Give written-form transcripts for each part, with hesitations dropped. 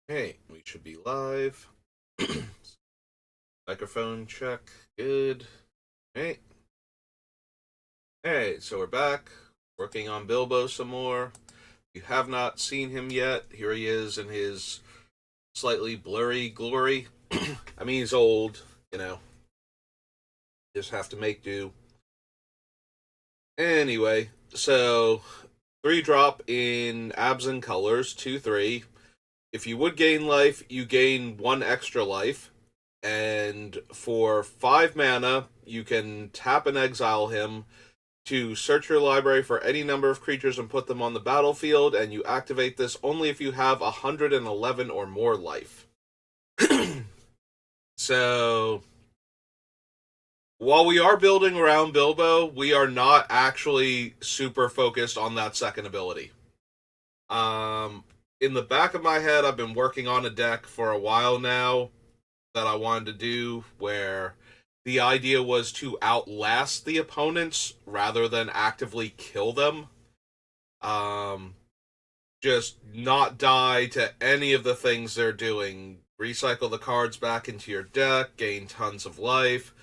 Hey, we should be live. Microphone check. Good. Hey. Hey, so we're back. Working on Bilbo some more. If you have not seen him yet, here he is in his slightly blurry glory. I mean, he's old, you know. Just have to make do. Anyway, so 3 drop in Absent Colors, 2-3. If you would gain life, you gain 1 extra life. And for 5 mana, you can tap and exile him to search your library for any number of creatures and put them on the battlefield, and you activate this only if you have 111 or more life. So, while we are building around Bilbo, we are not actually super focused on that second ability. In the back of my head, I've been working on a deck for a while now that I wanted to do where the idea was to outlast the opponents rather than actively kill them. Um, just not die to any of the things they're doing. Recycle the cards back into your deck, gain tons of life,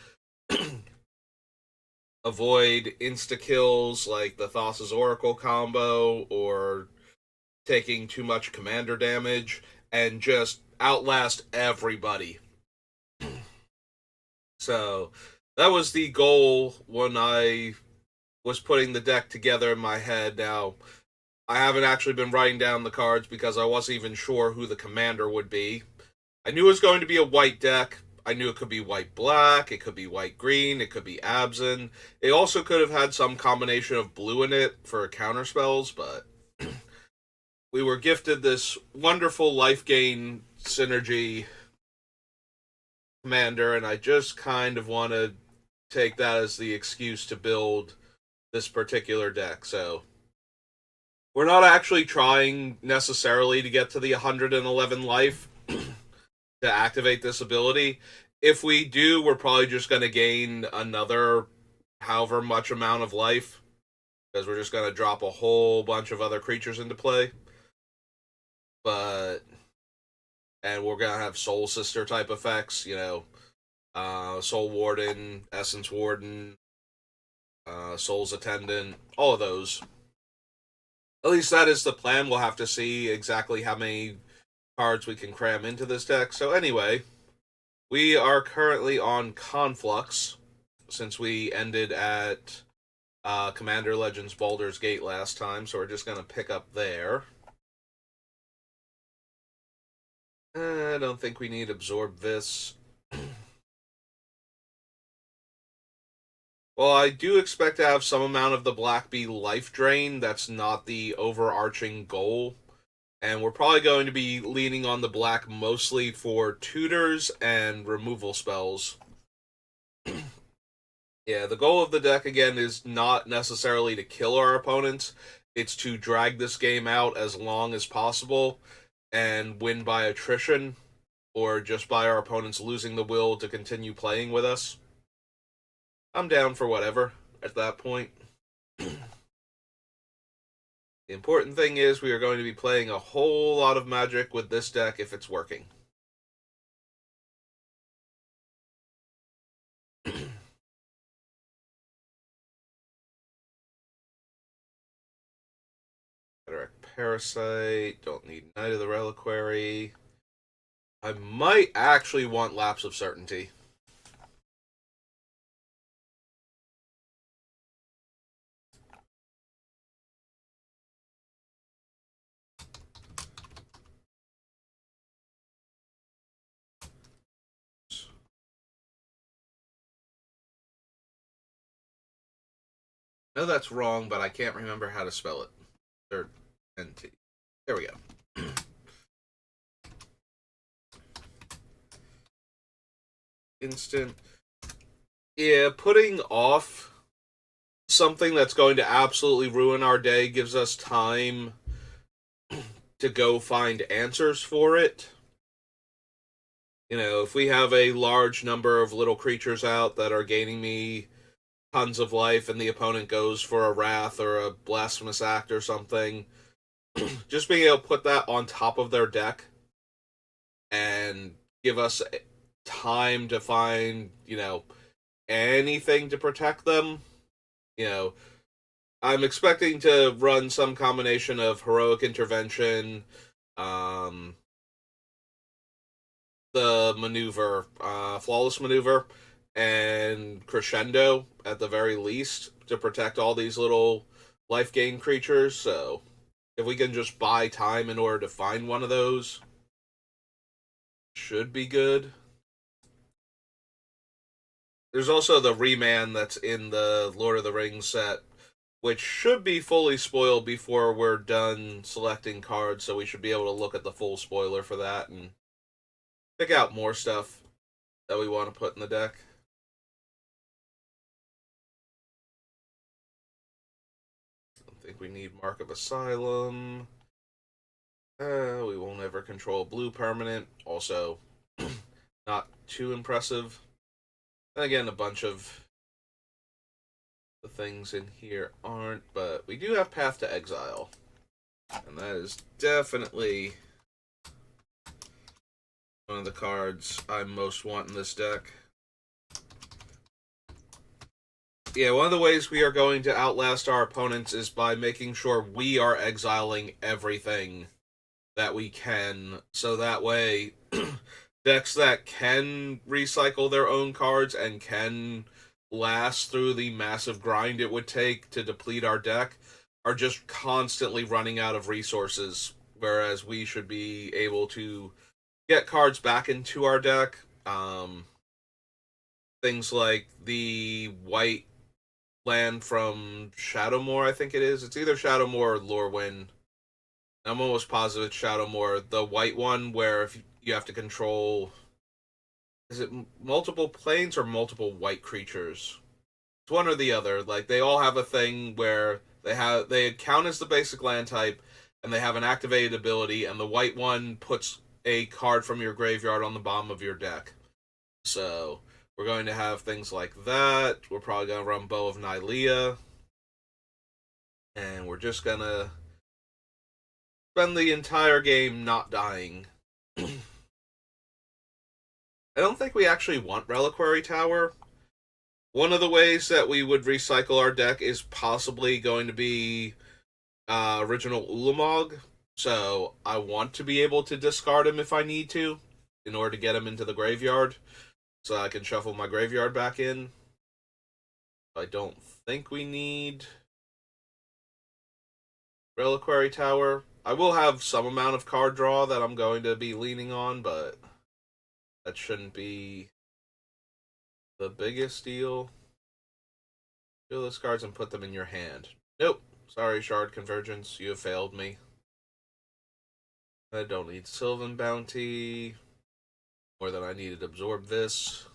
avoid insta kills like the Thassa's Oracle combo or taking too much commander damage, and just outlast everybody. So that was the goal when I was putting the deck together in my head. Now, I haven't actually been writing down the cards because I wasn't even sure who the commander would be. I knew it was going to be a white deck. I knew it could be white black, it could be white green, it could be Absent. It also could have had some combination of blue in it for counter spells, but we were gifted this wonderful life gain synergy commander, and I just kind of want to take that as the excuse to build this particular deck. So we're not actually trying necessarily to get to the 111 life to activate this ability. If we do, we're probably just going to gain another however much amount of life because we're just going to drop a whole bunch of other creatures into play. But and we're going to have Soul Sister type effects, Soul Warden, Essence Warden, Soul's Attendant, all of those. At least that is the plan. We'll have to see exactly how many cards we can cram into this deck. So anyway, we are currently on Conflux since we ended at Commander Legends Baldur's Gate last time, so we're just going to pick up there. I don't think we need Absorb this. Well, I do expect to have some amount of the Black Bee life drain. That's not the overarching goal. And we're probably going to be leaning on the black mostly for tutors and removal spells. Yeah, the goal of the deck, again, is not necessarily to kill our opponents. It's to drag this game out as long as possible and win by attrition or just by our opponents losing the will to continue playing with us. I'm down for whatever at that point. The important thing is we are going to be playing a whole lot of Magic with this deck if it's working. Cataract Parasite, don't need Knight of the Reliquary. I might actually want Lapse of Certainty. No, that's wrong, but I can't remember how to spell it. Certainty. There we go. Instant. Yeah, putting off something that's going to absolutely ruin our day gives us time to go find answers for it. If we have a large number of little creatures out that are gaining me tons of life and the opponent goes for a Wrath or a Blasphemous Act or something, just being able to put that on top of their deck and give us time to find, anything to protect them. You know, I'm expecting to run some combination of heroic intervention, um, the maneuver, flawless maneuver, and crescendo at the very least to protect all these little life gain creatures. So if we can just buy time in order to find one of those, should be good. There's also the Reman that's in the Lord of the Rings set, which should be fully spoiled before we're done selecting cards, so we should be able to look at the full spoiler for that and pick out more stuff that we want to put in the deck. I don't think we need Mark of Asylum. We won't ever control blue permanent. Also, not too impressive. And again, a bunch of the things in here aren't, but we do have Path to Exile. And that is definitely one of the cards I most want in this deck. Yeah, one of the ways we are going to outlast our opponents is by making sure we are exiling everything that we can, so that way decks that can recycle their own cards and can last through the massive grind it would take to deplete our deck are just constantly running out of resources, whereas we should be able to get cards back into our deck. Things like the white land from Shadowmoor, I think it is. It's either Shadowmoor or Lorwyn. I'm almost positive it's Shadowmoor. The white one where if you have to control, is it multiple planes or multiple white creatures? It's one or the other. Like they all have a thing where they count as the basic land type, and they have an activated ability, and the white one puts a card from your graveyard on the bottom of your deck. So we're going to have things like that. We're probably going to run Bow of Nylea, and we're just gonna spend the entire game not dying. I don't think we actually want Reliquary Tower. One of the ways that we would recycle our deck is possibly going to be original Ulamog. So I want to be able to discard him if I need to in order to get him into the graveyard so I can shuffle my graveyard back in. I don't think we need Reliquary Tower. I will have some amount of card draw that I'm going to be leaning on, but that shouldn't be the biggest deal. Deal those cards and put them in your hand. Nope. Sorry, Shard Convergence. You have failed me. I don't need Sylvan Bounty. More than I needed to absorb this.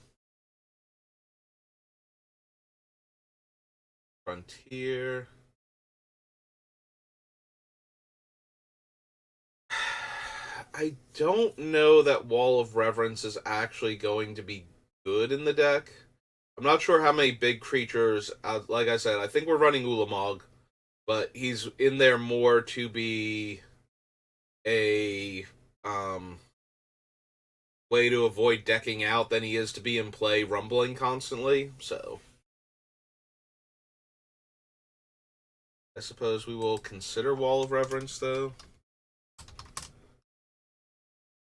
Frontier. I don't know that Wall of Reverence is actually going to be good in the deck. I'm not sure how many big creatures. Like I said, I think we're running Ulamog, but he's in there more to be a way to avoid decking out than he is to be in play rumbling constantly. So I suppose we will consider Wall of Reverence, though.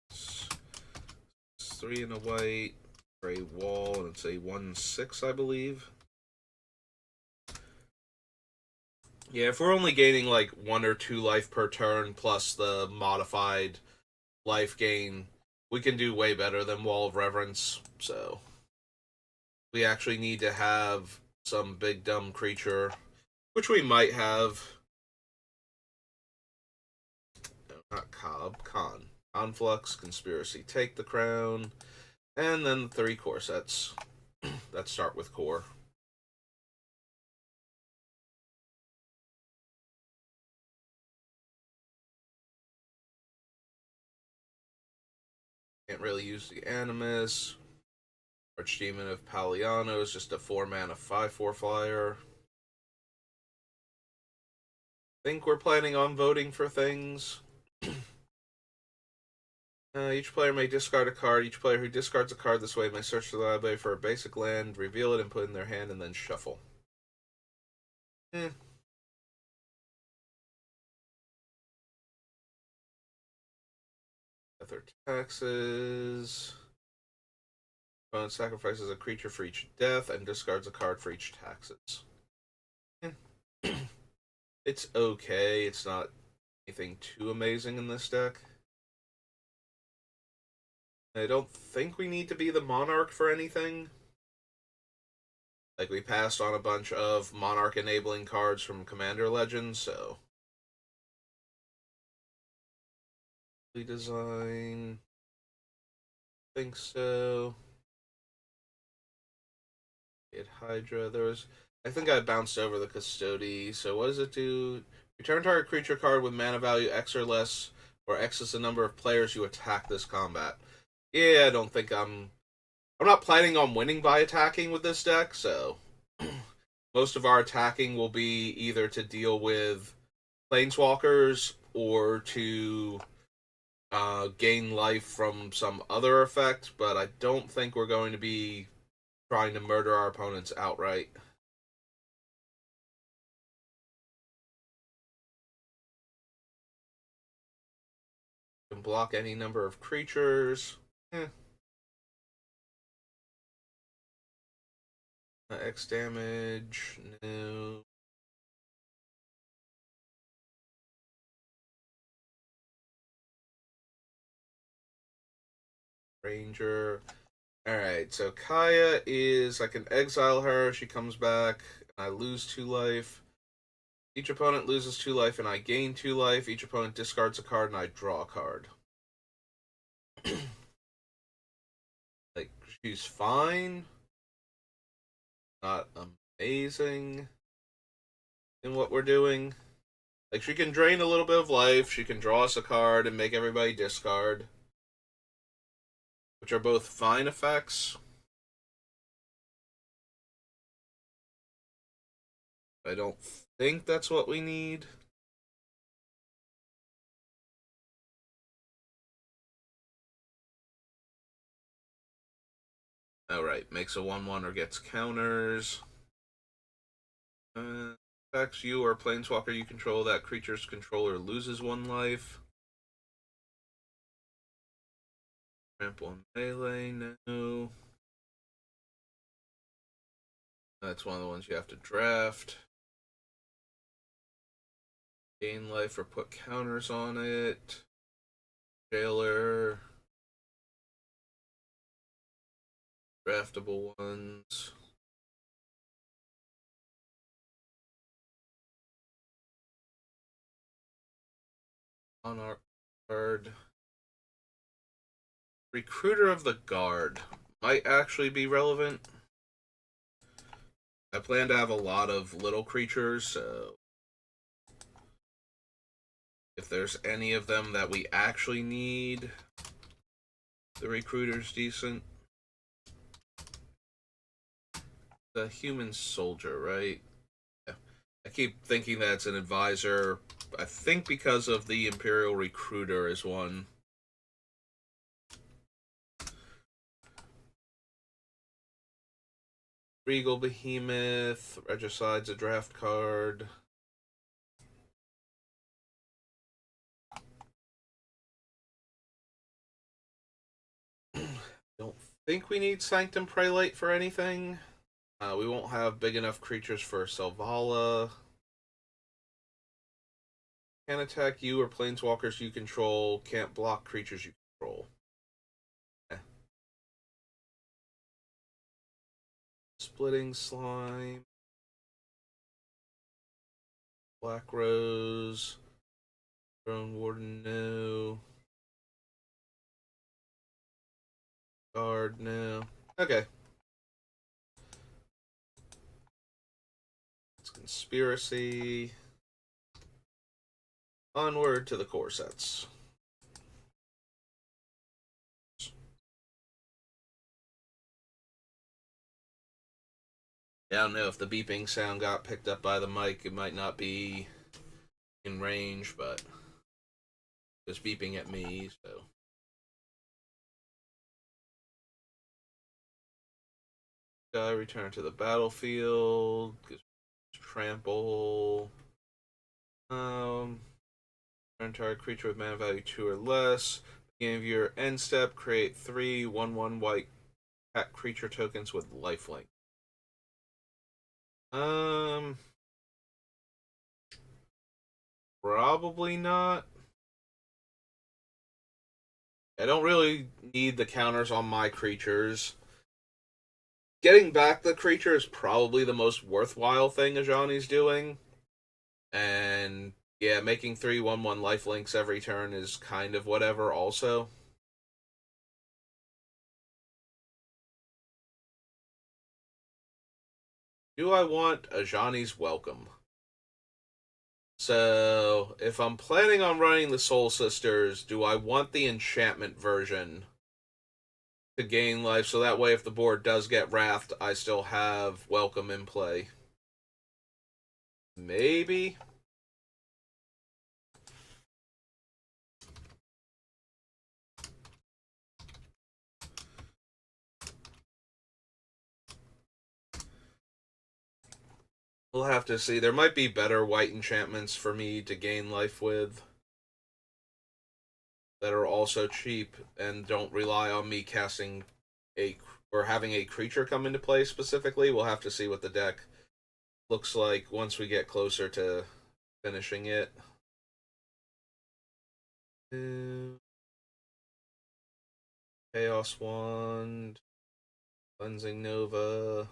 It's 3 and a white, gray wall, and it's a 1/6, I believe. Yeah, if we're only gaining like 1 or 2 life per turn plus the modified life gain, we can do way better than Wall of Reverence. So we actually need to have some big dumb creature, which we might have. No, not Cobb, Con. Conflux, Conspiracy, Take the Crown, and then 3 core sets that start with core. Can't really use the Animus. Archdemon of Paliano is just a 4-mana 5/4 flyer. Think we're planning on voting for things. Each player may discard a card. Each player who discards a card this way may search the library for a basic land, reveal it, and put it in their hand, and then shuffle. Eh. Other taxes. Opponent sacrifices a creature for each death and discards a card for each taxes. Eh. It's okay. It's not anything too amazing in this deck. I don't think we need to be the Monarch for anything. Like, we passed on a bunch of Monarch enabling cards from Commander Legends, so. Design. Think so. Hit Hydra. I think I bounced over the Custody. So what does it do? Return target creature card with mana value X or less, or X is the number of players you attack this combat. Yeah, I don't think I'm not planning on winning by attacking with this deck, so most of our attacking will be either to deal with planeswalkers or to gain life from some other effect, but I don't think we're going to be trying to murder our opponents outright. Can block any number of creatures. X damage, no. Ranger. Alright, so Kaya is, I can exile her, she comes back, and I lose 2 life. Each opponent loses 2 life and I gain 2 life. Each opponent discards a card and I draw a card. Like, she's fine. Not amazing in what we're doing. Like, she can drain a little bit of life, she can draw us a card and make everybody discard, which are both fine effects. I don't think that's what we need. Alright, makes a 1/1 or gets counters. Attacks you or planeswalker you control. That creature's controller loses 1 life. Trample and melee, no. That's one of the ones you have to draft. Gain life or put counters on it. Jailer. Draftable ones. Monarch card. Recruiter of the Guard might actually be relevant. I plan to have a lot of little creatures, so if there's any of them that we actually need, the recruiter's decent. The human soldier, right? Yeah. I keep thinking that's an advisor. I think because of the Imperial Recruiter is one. Regal Behemoth. Regicide's a draft card. Don't think we need Sanctum Prelate for anything. We won't have big enough creatures for Selvala. Can't attack you or planeswalkers you control. Can't block creatures you control. Eh. Splitting Slime. Black Rose. Throne Warden, no. Guard, no. Okay. It's Conspiracy. Onward to the core sets. Yeah, I don't know if the beeping sound got picked up by the mic. It might not be in range, but it was beeping at me, so. Guy return to the battlefield. Trample. Turn target creature with mana value 2 or less. Beginning of your end step, create 3 1/1 white cat creature tokens with lifelink. Um, Probably not. I don't really need the counters on my creatures. Getting back the creature is probably the most worthwhile thing Ajani's doing. And yeah, making 3 1/1 lifelinks every turn is kind of whatever also. Do I want Ajani's Welcome? So, if I'm planning on running the Soul Sisters, do I want the enchantment version to gain life so that way if the board does get wrathed, I still have Welcome in play? Maybe. We'll have to see. There might be better white enchantments for me to gain life with that are also cheap and don't rely on me casting a or having a creature come into play specifically. We'll have to see what the deck looks like once we get closer to finishing it. Chaos Wand, Cleansing Nova,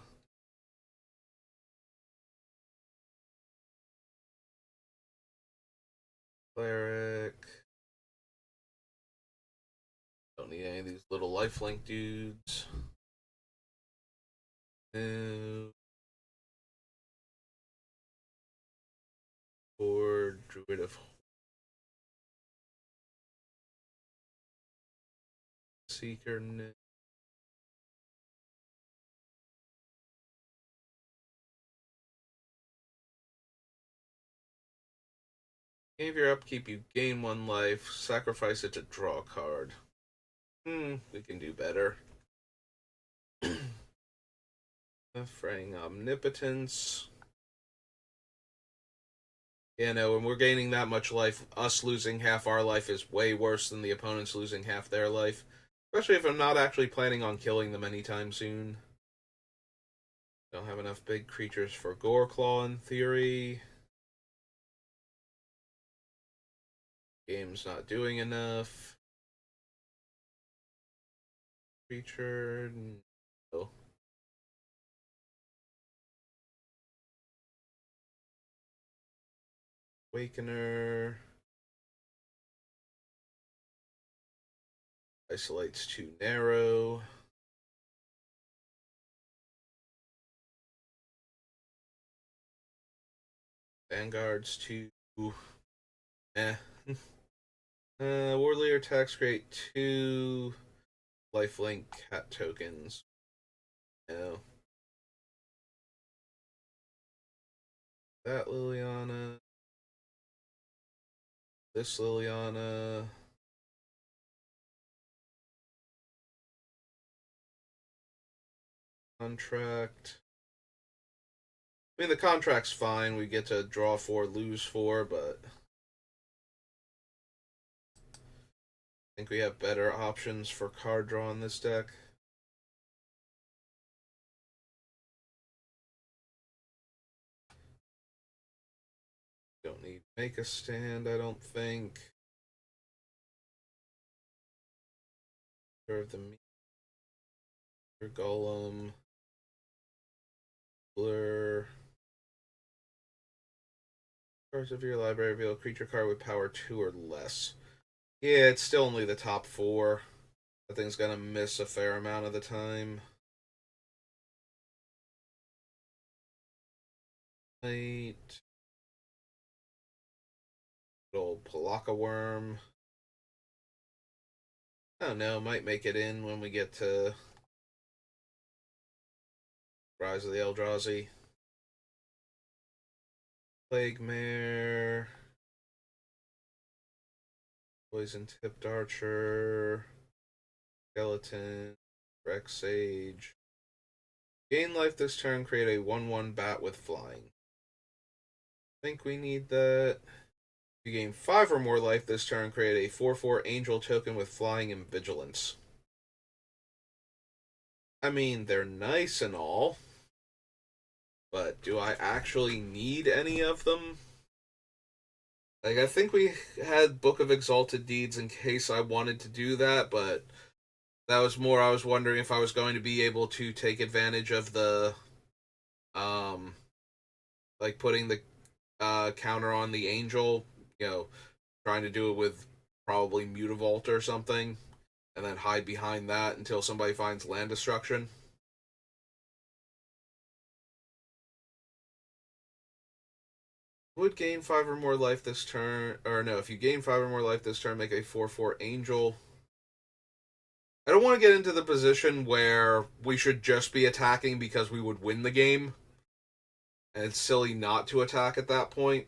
Cleric. Don't need any of these little lifelink dudes. Or Druid of Seeker. Give your upkeep, you gain 1 life. Sacrifice it to draw a card. We can do better. Fraying Omnipotence. Yeah, no, when we're gaining that much life, us losing half our life is way worse than the opponents losing half their life. Especially if I'm not actually planning on killing them anytime soon. Don't have enough big creatures for Goreclaw in theory. Game's not doing enough. Creature. No. Awakener. Isolate's too narrow. Vanguard's too. Eh. Warlier attacks create 2 lifelink cat tokens. No. That Liliana. This Liliana. Contract. I mean, the contract's fine. We get to draw 4, lose 4, but I think we have better options for card draw in this deck. Don't need make a stand, I don't think. Serve the meter golem. Blur. Cards of your library reveal a creature card with power 2 or less. Yeah, it's still only the top 4. That thing's gonna miss a fair amount of the time. Right. Good old Palaka Worm. I don't know, might make it in when we get to Rise of the Eldrazi. Plague Mare. Poison Tipped Archer. Skeleton. Rex Sage. Gain life this turn, create a 1/1 bat with flying. I think we need that. If you gain 5 or more life this turn, create a 4/4 angel token with flying and vigilance. I mean, they're nice and all, but do I actually need any of them? Like, I think we had Book of Exalted Deeds in case I wanted to do that, but that was more I was wondering if I was going to be able to take advantage of the, um, like putting the counter on the angel, you know, trying to do it with probably Mutavault or something, and then hide behind that until somebody finds land destruction. Would gain 5 or more life this turn, or no, if you gain 5 or more life this turn, make a 4/4 angel. I don't want to get into the position where we should just be attacking because we would win the game, and it's silly not to attack at that point.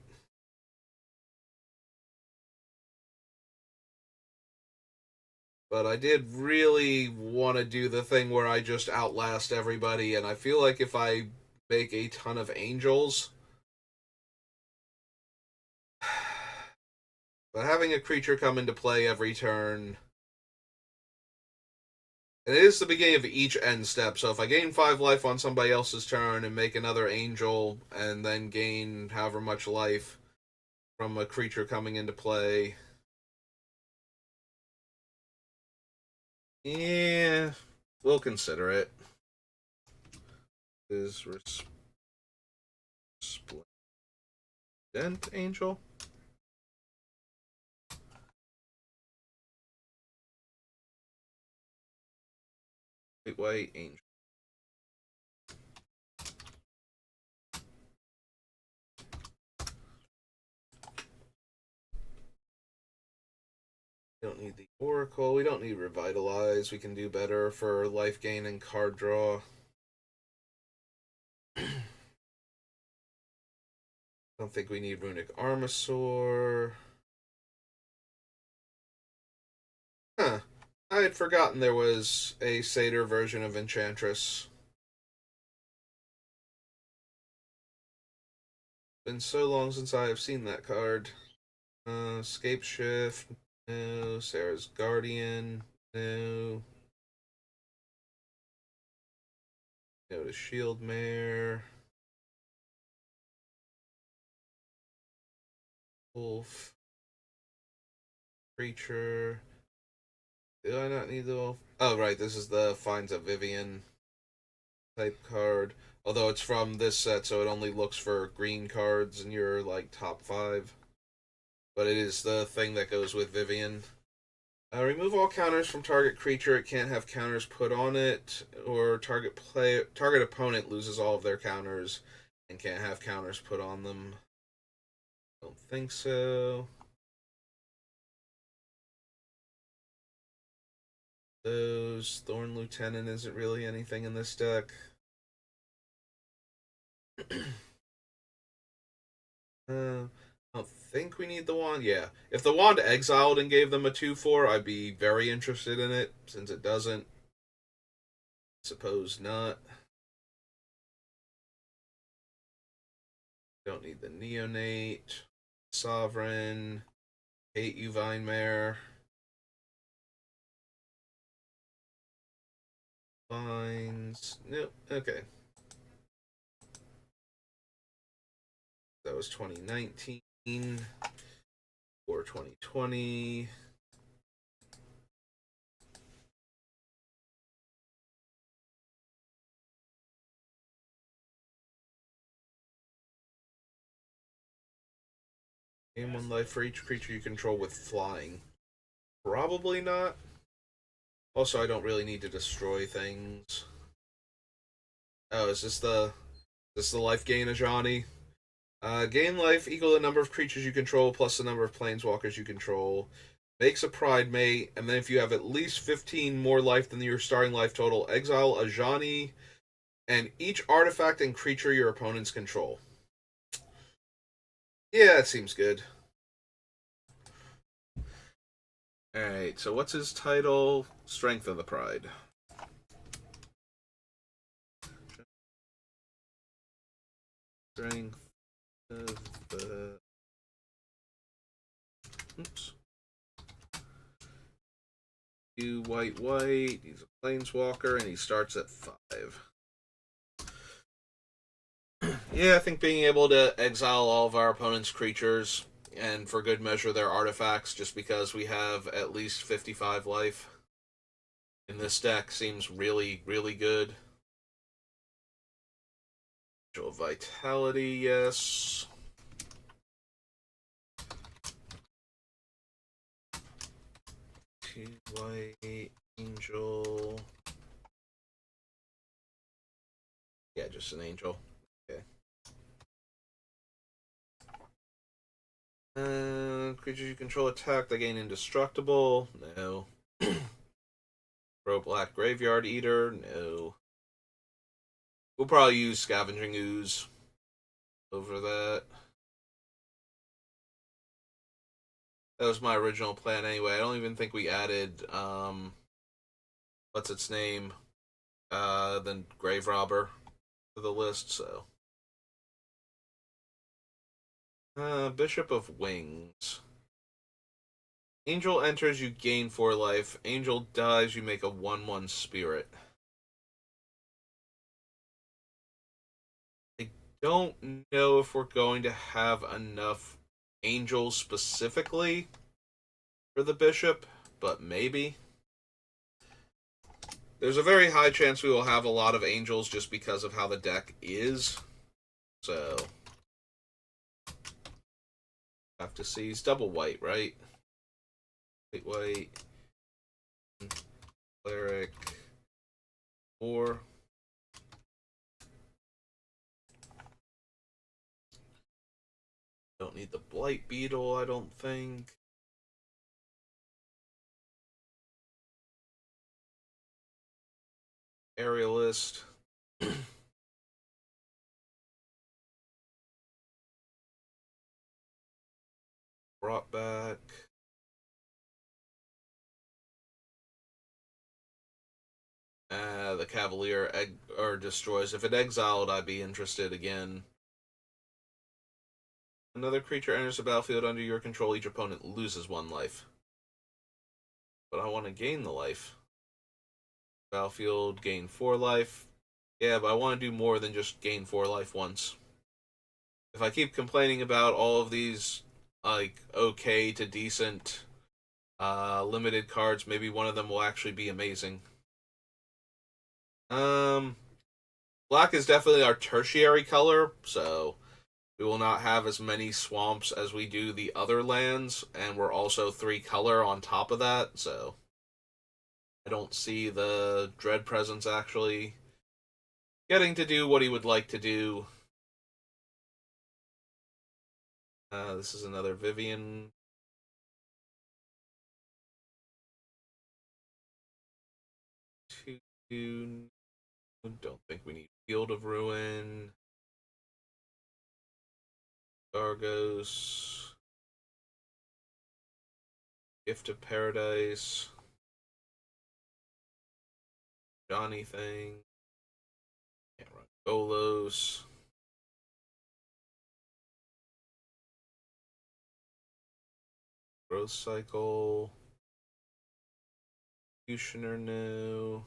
But I did really want to do the thing where I just outlast everybody, and I feel like if I make a ton of angels, but having a creature come into play every turn, and it is the beginning of each end step, so if I gain 5 life on somebody else's turn and make another angel, and then gain however much life from a creature coming into play, yeah, we'll consider it. Is Resplendent Angel? White Angel. We don't need the Oracle. We don't need Revitalize. We can do better for life gain and card draw. Don't think we need Runic Armasaur. Huh. I had forgotten there was a Satyr version of Enchantress. Been so long since I have seen that card. Scape Shift. No. Sarah's Guardian. No. Go to Shield Mare. Wolf. Creature. Do I not need the wolf? Oh, right. This is the Finds a Vivian type card. Although it's from this set, so it only looks for green cards in your like top 5. But it is the thing that goes with Vivian. Remove all counters from target creature. It can't have counters put on it, or target opponent loses all of their counters and can't have counters put on them. Don't think so. Those Thorn Lieutenant isn't really anything in this deck. I don't think we need the wand. Yeah, if the wand exiled and gave them a 2/4, I'd be very interested in it. Since it doesn't, suppose not. Don't need the Neonate, Sovereign. Hate you, Vinemare. Vines. Nope. Okay. That was 2019 or 2020. Gain 1 life for each creature you control with flying. Probably not. Also, I don't really need to destroy things. Oh, is this the life gain of Johnny? Gain life equal to the number of creatures you control plus the number of planeswalkers you control. Makes a Pride Mate, and then if you have at least 15 more life than your starting life total, exile a Johnny and each artifact and creature your opponents control. Yeah, it seems good. Alright, so what's his title? Strength of the Pride. Strength of the. Oops. You white. He's a planeswalker and he starts at 5. Yeah, I think being able to exile all of our opponent's creatures and for good measure their artifacts just because we have at least 55 life in this deck seems really, really good. Vitality, yes. Two white, angel. Yeah, just an angel. Okay. Creatures you control attack, they gain indestructible. No. Throw Black Graveyard Eater. No. We'll probably use Scavenging Ooze over that. That was my original plan anyway. I don't even think we added what's its name? Then Grave Robber to the list, so. Bishop of Wings. Angel enters, you gain 4 life. Angel dies, you make a 1/1 spirit. I don't know if we're going to have enough angels specifically for the bishop, but maybe. There's a very high chance we will have a lot of angels just because of how the deck is. So, have to see. It's double white, right? White, cleric, 4. Don't need the Blight Beetle, I don't think. Aerialist. Brought back. The Cavalier or destroys. If it exiled, I'd be interested again. Another creature enters the battlefield under your control. Each opponent loses 1 life. But I want to gain the life. Battlefield, gain 4 life. Yeah, but I want to do more than just gain 4 life once. If I keep complaining about all of these, like, okay to decent limited cards, maybe one of them will actually be amazing. Black is definitely our tertiary color, so we will not have as many swamps as we do the other lands, and we're also 3 color on top of that, so I don't see the Dread Presence actually getting to do what he would like to do. This is another Vivian. Don't think we need Field of Ruin. Gargos. Gift of Paradise. Johnny Thing. Can't run Golos. Growth Cycle. Executioner no.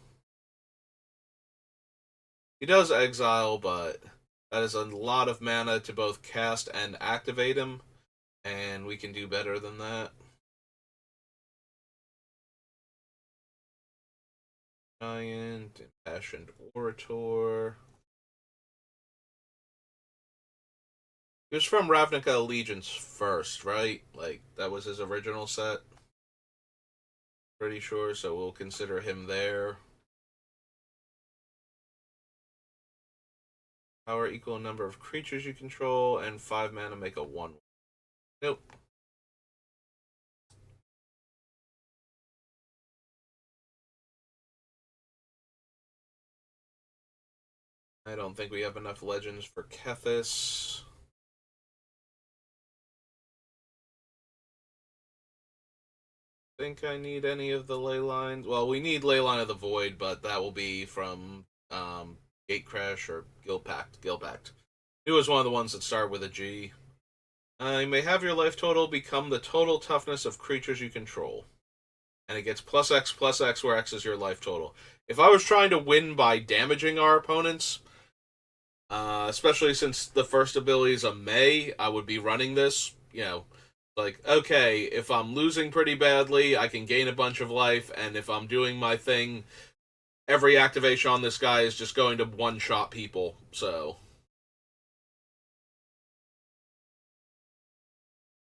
He does exile, but that is a lot of mana to both cast and activate him, and we can do better than that. Giant, Impassioned Orator. He was from Ravnica Allegiance first, right? Like, that was his original set. Pretty sure, so we'll consider him there. Power equal number of creatures you control, and 5 mana make a 1. Nope. I don't think we have enough legends for Kethis. Think I need any of the ley lines. Well, we need Leyline of the Void, but that will be from Gatecrash or Guild Pact. It was one of the ones that start with a G. You may have your life total become the total toughness of creatures you control. And it gets plus X, where X is your life total. If I was trying to win by damaging our opponents, especially since the first ability is a May, I would be running this, like, okay, if I'm losing pretty badly, I can gain a bunch of life, and if I'm doing my thing, every activation on this guy is just going to one-shot people, so.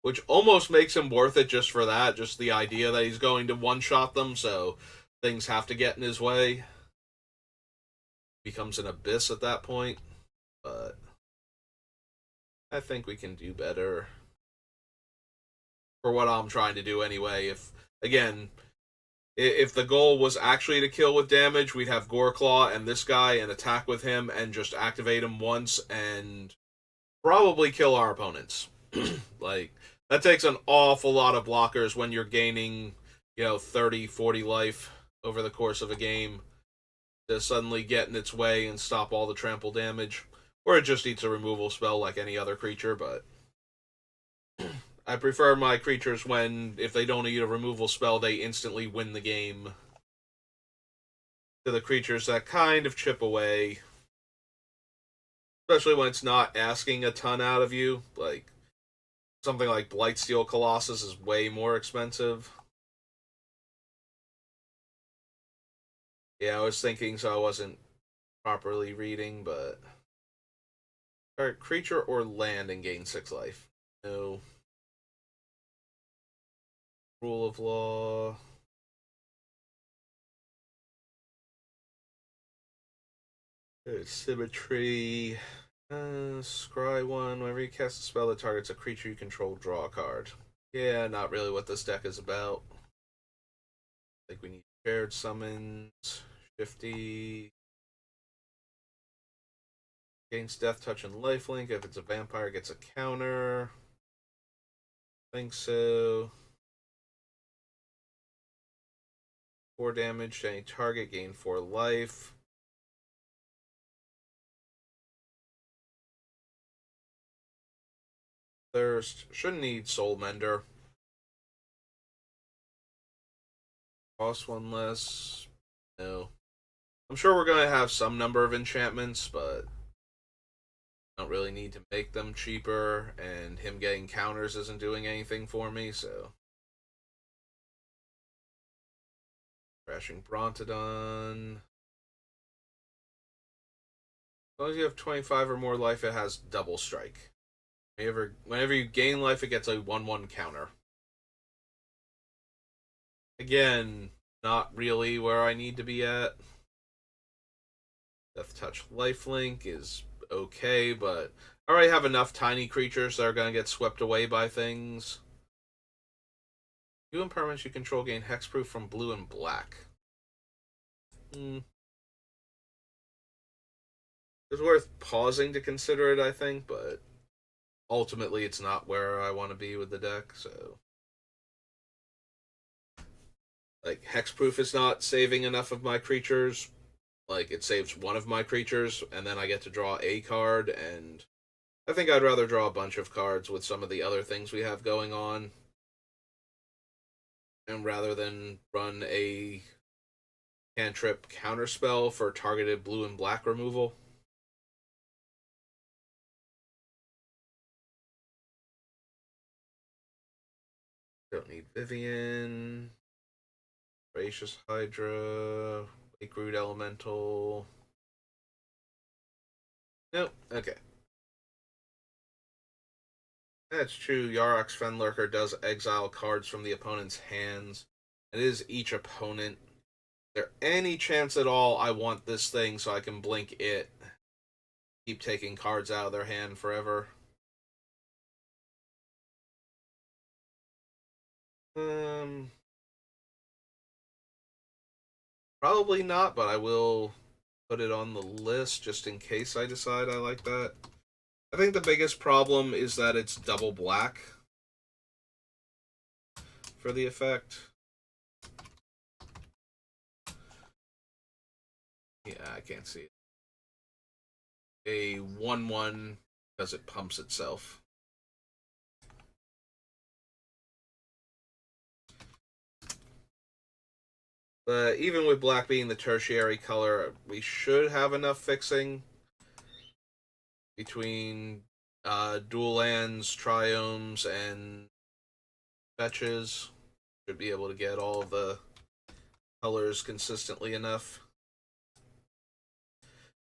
Which almost makes him worth it just for that, just the idea that he's going to one-shot them, so things have to get in his way. Becomes an abyss at that point, but I think we can do better for what I'm trying to do anyway. If the goal was actually to kill with damage, we'd have Goreclaw and this guy and attack with him and just activate him once and probably kill our opponents. Like, that takes an awful lot of blockers when you're gaining, 30, 40 life over the course of a game to suddenly get in its way and stop all the trample damage. Or it just needs a removal spell like any other creature, but I prefer my creatures when, if they don't need a removal spell, they instantly win the game, to the creatures that kind of chip away. Especially when it's not asking a ton out of you. Like, something like Blightsteel Colossus is way more expensive. Yeah, I was thinking, so I wasn't properly reading, but. Alright, creature or land and gain 6 life. No. Rule of law. There's symmetry. Scry 1. Whenever you cast a spell that targets a creature you control, draw a card. Yeah, not really what this deck is about. I think we need shared summons. Shifty. Gains death touch and lifelink. If it's a vampire, it gets a counter. I think so. 4 damage to any target, gain 4 life. Thirst. Shouldn't need Soul Mender. Cost 1 less. No. I'm sure we're going to have some number of enchantments, but don't really need to make them cheaper, and him getting counters isn't doing anything for me, so. Crashing Brontodon. As long as you have 25 or more life, it has double strike. Whenever you gain life, it gets a 1/1 counter. Again, not really where I need to be at. Death Touch Lifelink is okay, but I already have enough tiny creatures that are going to get swept away by things. You impermanents you control gain hexproof from blue and black. It's worth pausing to consider it, I think, but ultimately it's not where I want to be with the deck, so. Like, hexproof is not saving enough of my creatures. Like, it saves one of my creatures, and then I get to draw a card, and I think I'd rather draw a bunch of cards with some of the other things we have going on. And rather than run a cantrip counterspell for targeted blue and black removal. Don't need Vivian. Voracious Hydra. Lake Root Elemental. Nope, okay. That's true. Yarok's Fenlurker does exile cards from the opponent's hands. It is each opponent. Is there any chance at all I want this thing so I can blink it? Keep taking cards out of their hand forever. Probably not, but I will put it on the list just in case I decide I like that. I think the biggest problem is that it's double black for the effect. Yeah, I can't see it. A 1/1 because it pumps itself. But even with black being the tertiary color, we should have enough fixing between dual lands, triomes, and fetches. Should be able to get all the colors consistently enough.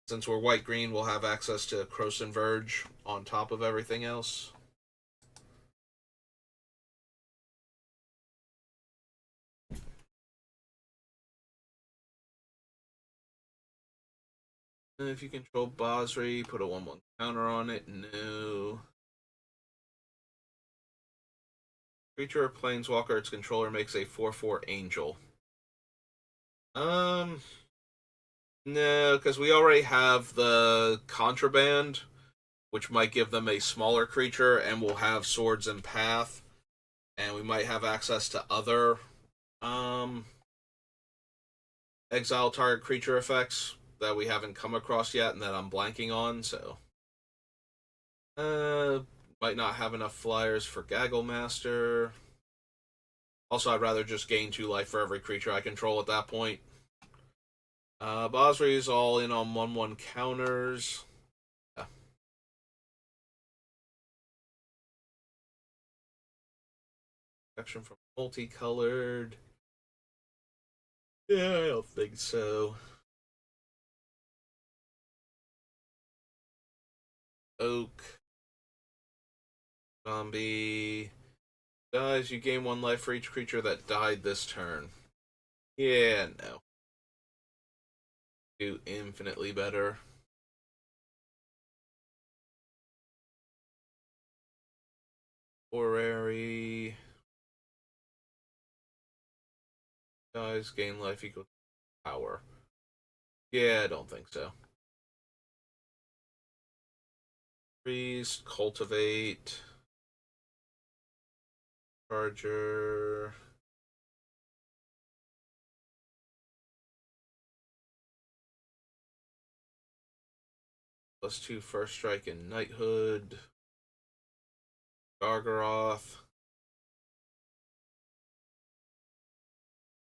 Since we're white-green, we'll have access to Cross and Verge on top of everything else. And if you control Basri, put a 1/1 counter on it. No. Creature or planeswalker its controller makes a 4/4 angel. No, because we already have the contraband, which might give them a smaller creature, and we'll have swords and path, and we might have access to other exile target creature effects that we haven't come across yet and that I'm blanking on, so might not have enough flyers for Gaggle Master. Also, I'd rather just gain 2 life for every creature I control at that point. Basri's all in on 1/1 counters. Yeah. Action from multicolored. Yeah, I don't think so. Oak. Zombie. Dies, you gain 1 life for each creature that died this turn. Yeah, no. Do infinitely better. Horary. Dies, gain life equals power. Yeah, I don't think so. Freeze, cultivate. Charger. +2 first strike and knighthood. Gargaroth.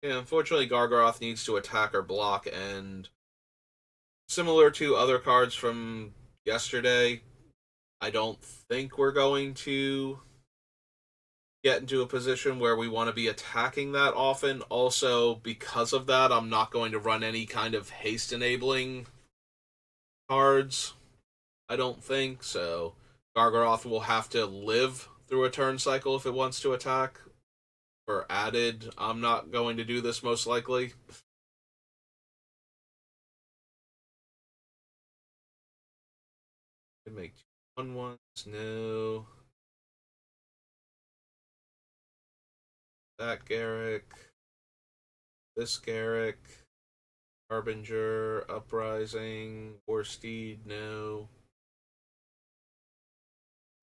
Yeah, unfortunately, Gargaroth needs to attack or block, and similar to other cards from yesterday, I don't think we're going to get into a position where we want to be attacking that often. Also, because of that, I'm not going to run any kind of haste enabling cards, I don't think. So, Gargaroth will have to live through a turn cycle if it wants to attack. For added, I'm not going to do this most likely. Make 1/1s, no. That Garrick. This Garrick. Harbinger, Uprising, Warsteed, no.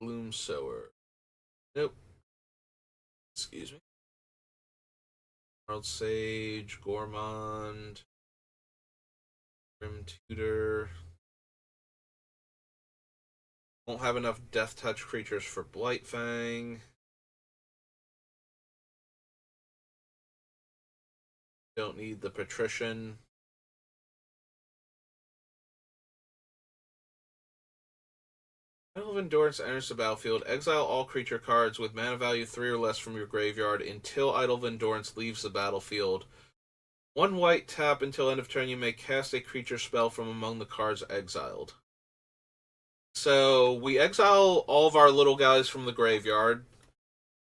Gloom Sower. Nope. Excuse me. World Sage, Gormond, Grim Tutor. Won't have enough Death Touch creatures for Blightfang. Don't need the Patrician. Idol of Endurance enters the battlefield. Exile all creature cards with mana value 3 or less from your graveyard until Idol of Endurance leaves the battlefield. 1 white, tap until end of turn. You may cast a creature spell from among the cards exiled. So we exile all of our little guys from the graveyard.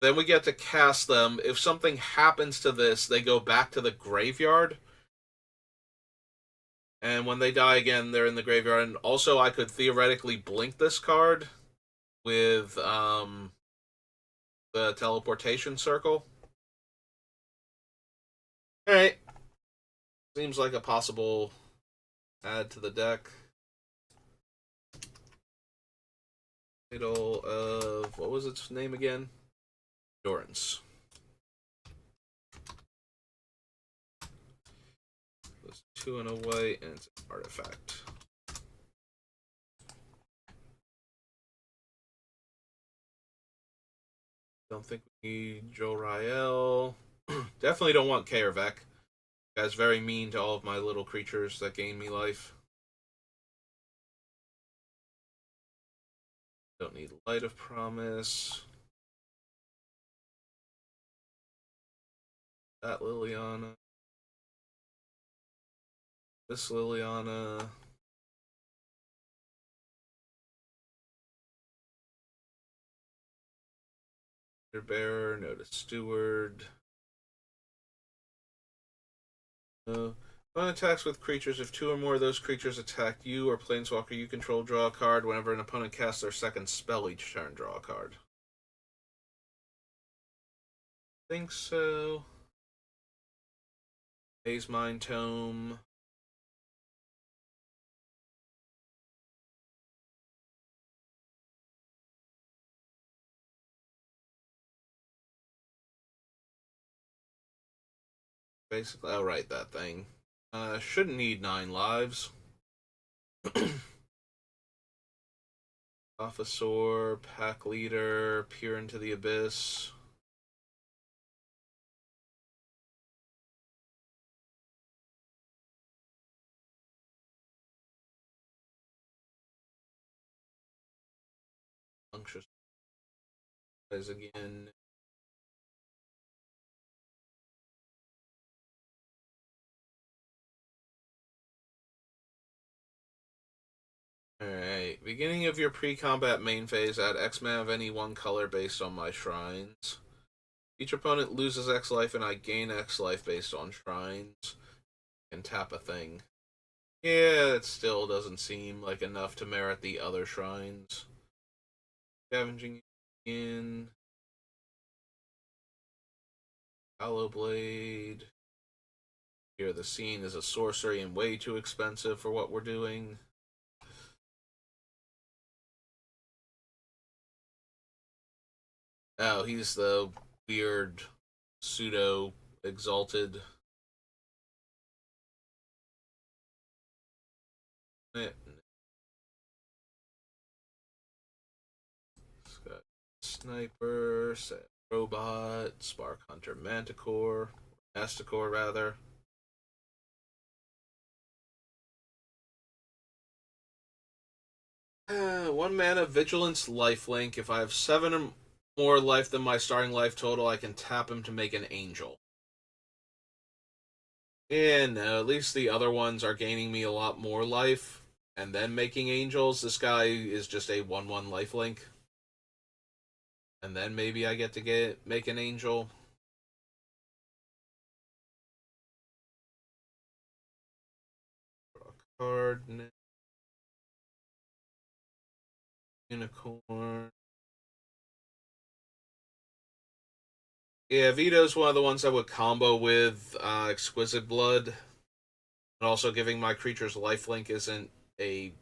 Then we get to cast them. If something happens to this, they go back to the graveyard. And when they die again, they're in the graveyard. And also, I could theoretically blink this card with the teleportation circle. Alright. Seems like a possible add to the deck. Title of, what was its name again? Endurance. It's 2 and a white, and it's an artifact. Don't think we need Joriel. Definitely don't want Kaervek. Guy's very mean to all of my little creatures that gain me life. Don't need Light of Promise. That Liliana. This Liliana. Bearer, Notice Steward. Opponent attacks with creatures. If two or more of those creatures attack you or Planeswalker you control, draw a card. Whenever an opponent casts their second spell each turn, draw a card. Think so. Haze Mind Tome. Basically, I'll write that thing. Shouldn't need 9 lives. Officer, Pack Leader, Peer into the Abyss. Unctuous Eyes again. Alright, beginning of your pre-combat main phase, add X mana of any one color based on my shrines. Each opponent loses X life and I gain X life based on shrines. And tap a thing. Yeah, it still doesn't seem like enough to merit the other shrines. Scavenging in. Hollow Blade. Here, the Scene is a sorcery and way too expensive for what we're doing. Oh, he's the weird pseudo exalted. Sniper, Robot, Spark Hunter, Manticore, Masticore rather. One mana Vigilance Lifelink. If I have 7 or more life than my starting life total, I can tap him to make an angel. And no, at least the other ones are gaining me a lot more life and then making angels. This guy is just a 1/1 lifelink. And then maybe I get to make an angel. Draw a card. Unicorn. Yeah, Vito's one of the ones I would combo with Exquisite Blood. And also giving my creatures lifelink isn't a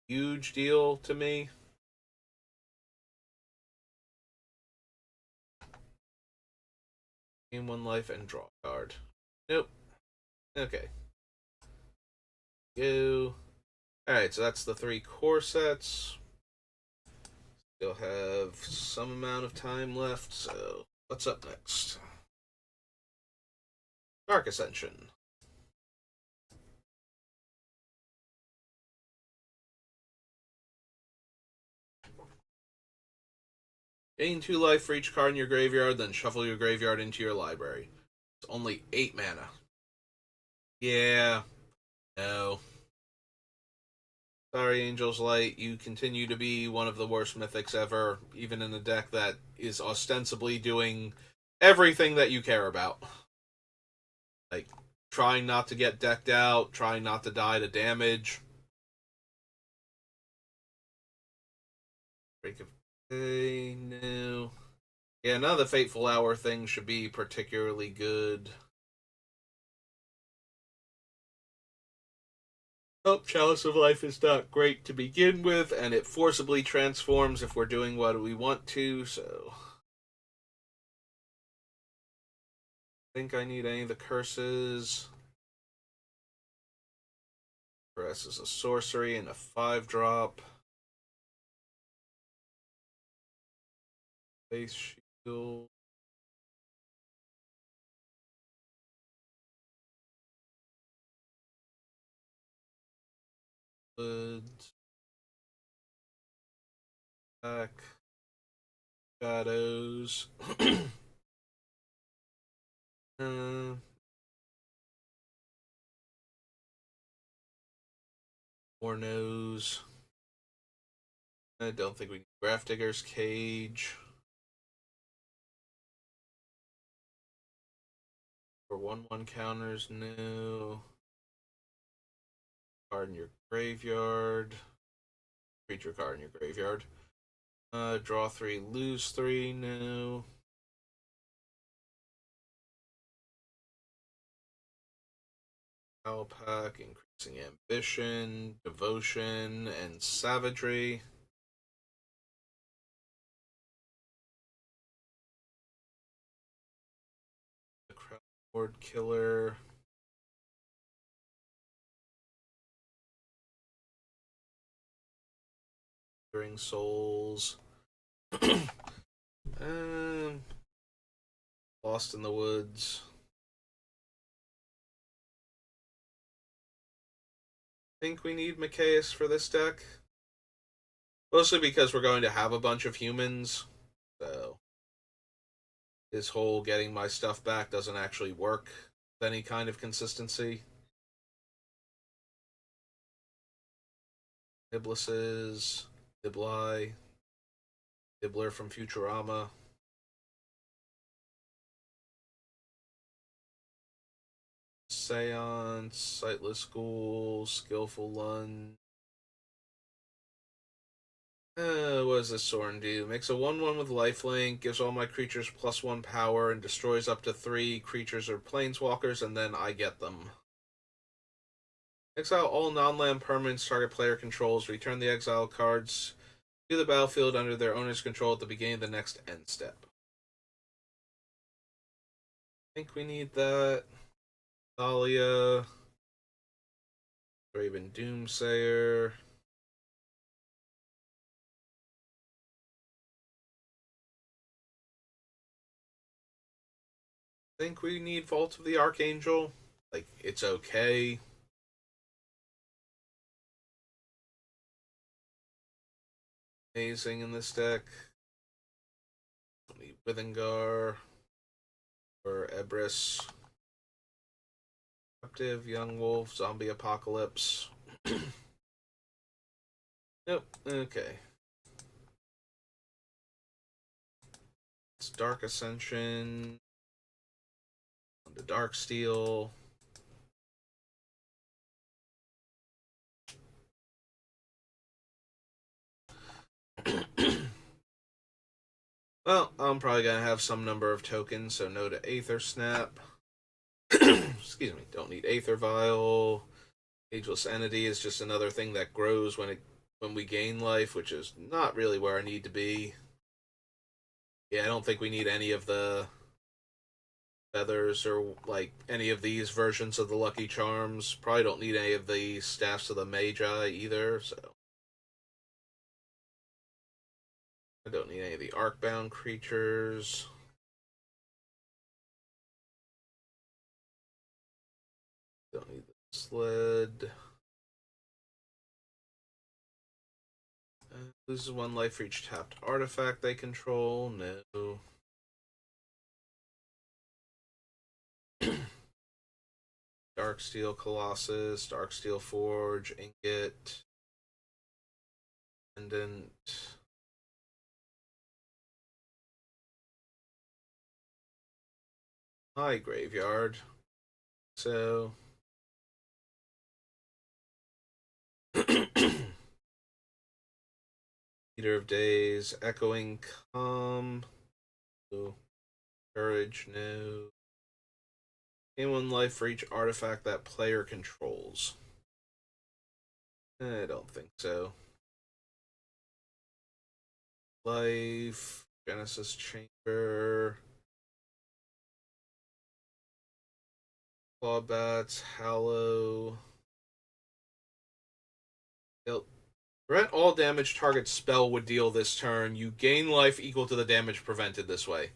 huge deal to me. Gain 1 life and draw a card. Nope. Okay. Go. Alright, so that's the 3 core sets. Still have some amount of time left, so what's up next? Dark Ascension. Gain 2 life for each card in your graveyard, then shuffle your graveyard into your library. It's only 8 mana. Yeah. No. Sorry, Angel's Light. You continue to be one of the worst mythics ever, even in a deck that is ostensibly doing everything that you care about. Like, trying not to get decked out, trying not to die to damage. Break of Day, no. Yeah, none of the Fateful Hour things should be particularly good. Oh, Chalice of Life is not great to begin with, and it forcibly transforms if we're doing what we want to, so. I think I need any of the curses. Press is a sorcery and a 5-drop. Face Field. Woods. Back. Shadows. uh, More nose. I don't think we need Gravedigger's Cage. For 1/1 counters, no. Card in your graveyard. Creature card in your graveyard. Draw 3, lose 3, no. Power Pack, increasing ambition, devotion, and savagery. The Crowd Killer. During Souls. Lost in the Woods. Think we need Macias for this deck. Mostly because we're going to have a bunch of humans. So this whole getting my stuff back doesn't actually work with any kind of consistency. Nibblises, Nibli, Nibbler from Futurama. Seance, Sightless Ghoul, Skillful Lunge. What does this Sorin do? Makes a 1/1 with lifelink, gives all my creatures +1 power, and destroys up to 3 creatures or planeswalkers, and then I get them. Exile all non-land permanents target player controls. Return the exile cards to the battlefield under their owner's control at the beginning of the next end step. I think we need that. Thalia. Raven Doomsayer. I think we need Vault of the Archangel. Like, it's okay. Amazing in this deck. Need Withengar or Ebris. Captive, Young Wolf, Zombie Apocalypse. Nope, okay. It's Dark Ascension. The Dark Steel. Well, I'm probably going to have some number of tokens, so no to Aether Snap. Excuse me, don't need Aether Vial. Ageless Entity is just another thing that grows when we gain life, which is not really where I need to be. Yeah, I don't think we need any of the feathers or like any of these versions of the Lucky Charms. Probably don't need any of the Staffs of the Magi either, so I don't need any of the Arcbound creatures. Don't need the sled. Loses 1 life for each tapped artifact they control. No. Darksteel Colossus, Darksteel Forge, Ingot, Pendant. My graveyard. So. Leader of Days, Echoing Calm. No. Courage, no. Gain 1 life for each artifact that player controls. I don't think so. Life, Genesis Chamber, Clawbats, Hallow. Yep. Prevent all damage target spell would deal this turn. You gain life equal to the damage prevented this way.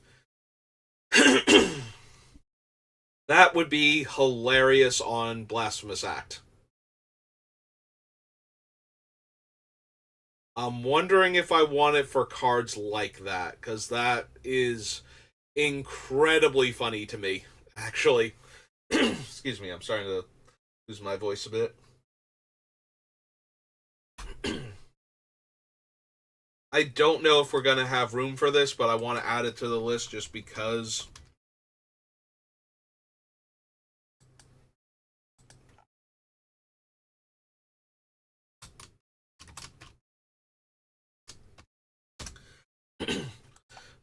That would be hilarious on Blasphemous Act. I'm wondering if I want it for cards like that, because that is incredibly funny to me, actually. Excuse me, I'm starting to lose my voice a bit. I don't know if we're going to have room for this, but I want to add it to the list just because.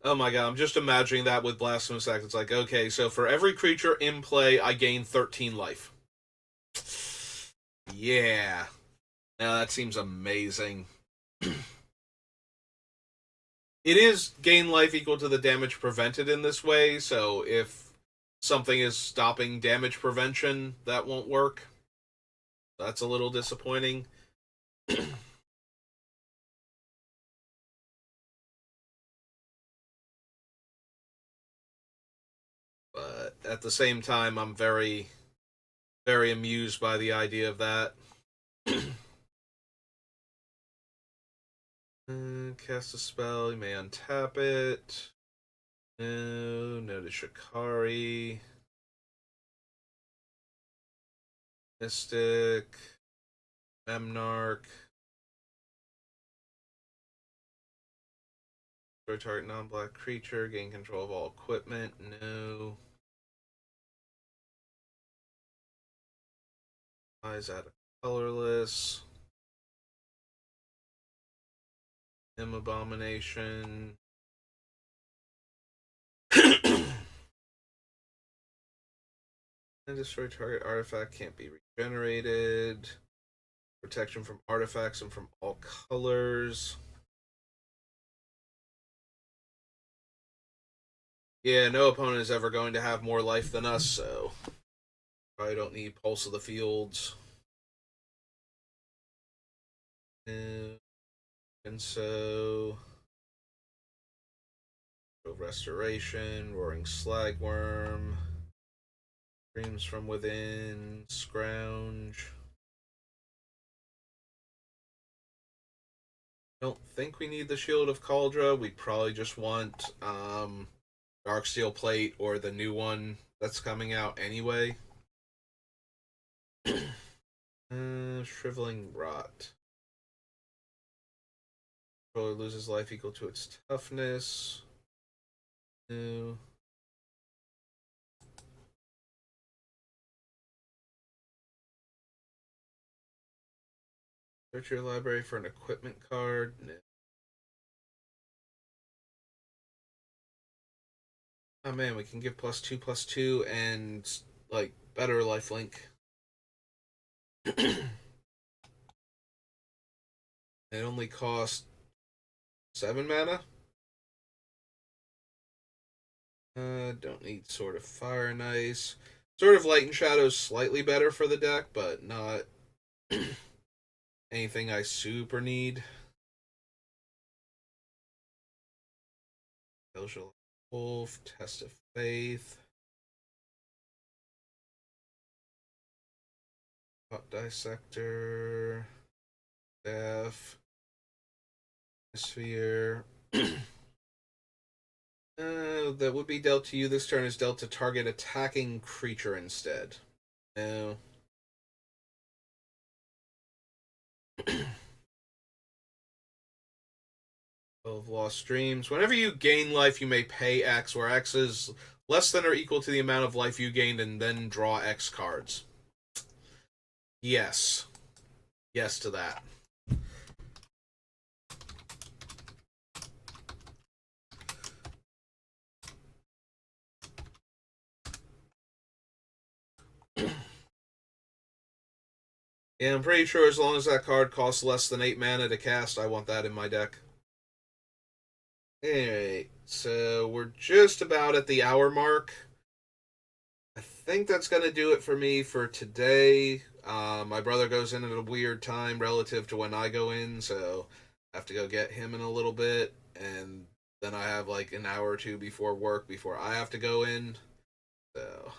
Oh my god, I'm just imagining that with Blasphemous Act. It's like, okay, so for every creature in play, I gain 13 life. Yeah. Now that seems amazing. It is gain life equal to the damage prevented in this way, so if something is stopping damage prevention, that won't work. That's a little disappointing. But at the same time, I'm very, very amused by the idea of that. Cast a spell, you may untap it. No to Shikari. Mystic. Memnarch. Destroy target non-black creature. Gain control of all equipment. No. Eyes out of colorless. Abomination. And destroy target artifact can't be regenerated. Protection from artifacts and from all colors. Yeah, no opponent is ever going to have more life than us, so probably don't need Pulse of the Fields. And so Restoration, Roaring Slagworm, Dreams from Within, Scrounge. Don't think we need the Shield of Cauldra. We probably just want Darksteel Plate or the new one that's coming out anyway. Shriveling Rot. Controller loses life equal to its toughness. No. Search your library for an equipment card. No. Oh man, we can give +2/+2 and like better lifelink. It only costs 7 mana. Don't need Sword of Fire and Ice. Sword of Light and Shadow is slightly better for the deck, but not anything I super need. Social Wolf, Test of Faith. Thought Dissector. Staff. Sphere. That would be dealt to you this turn is dealt to target attacking creature instead. No. Of Lost Dreams. Whenever you gain life, you may pay X, where X is less than or equal to the amount of life you gained, and then draw X cards. Yes. Yes to that. Yeah, I'm pretty sure as long as that card costs less than 8 mana to cast, I want that in my deck. Alright, so we're just about at the hour mark. I think that's gonna do it for me for today. My brother goes in at a weird time relative to when I go in, so I have to go get him in a little bit, and then I have like an hour or two before work before I have to go in. So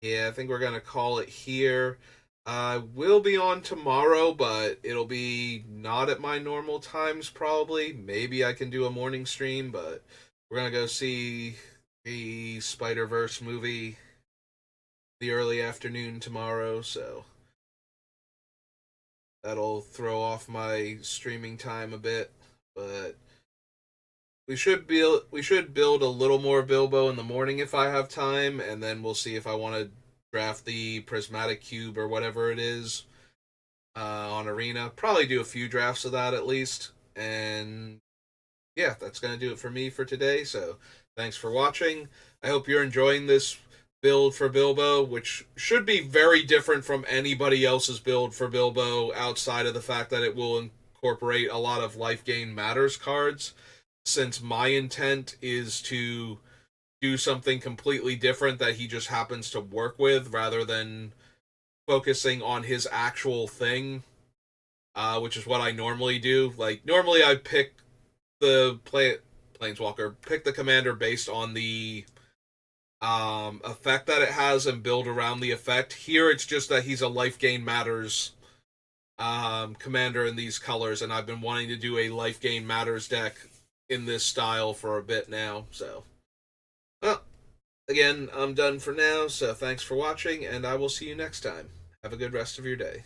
yeah, I think we're gonna call it here. I will be on tomorrow, but it'll be not at my normal times probably. Maybe I can do a morning stream, but we're gonna go see the Spider Verse movie the early afternoon tomorrow, so that'll throw off my streaming time a bit. But we should build a little more Bilbo in the morning if I have time, and then we'll see if I want to draft the prismatic cube or whatever it is on Arena. Probably do a few drafts of that at least, and yeah, that's gonna do it for me for today. So thanks for watching. I hope you're enjoying this build for Bilbo, which should be very different from anybody else's build for Bilbo outside of the fact that it will incorporate a lot of life gain matters cards. Since my intent is to do something completely different that he just happens to work with rather than focusing on his actual thing, which is what I normally do. Like, normally I pick the planeswalker, pick the commander based on the effect that it has and build around the effect. Here it's just that he's a life gain matters commander in these colors, and I've been wanting to do a life gain matters deck in this style for a bit now. So, well, again, I'm done for now. So thanks for watching, and I will see you next time. Have a good rest of your day.